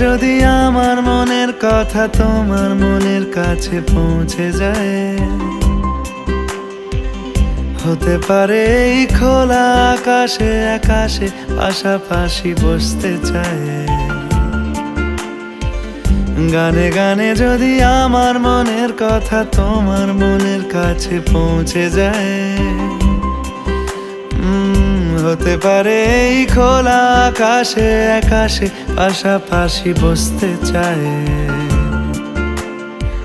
যদি আমার মনের কথা তোমার মনের কাছে পৌঁছে যায়, হতে পারে এই খোলা আকাশে আকাশে পাশাপাশি বসতে চায়। গানে গানে যদি আমার মনের কথা তোমার মনের কাছে পৌঁছে যায়, হতে পারে এই খোলা আকাশে আকাশে পাশাপাশি বসতে চায়।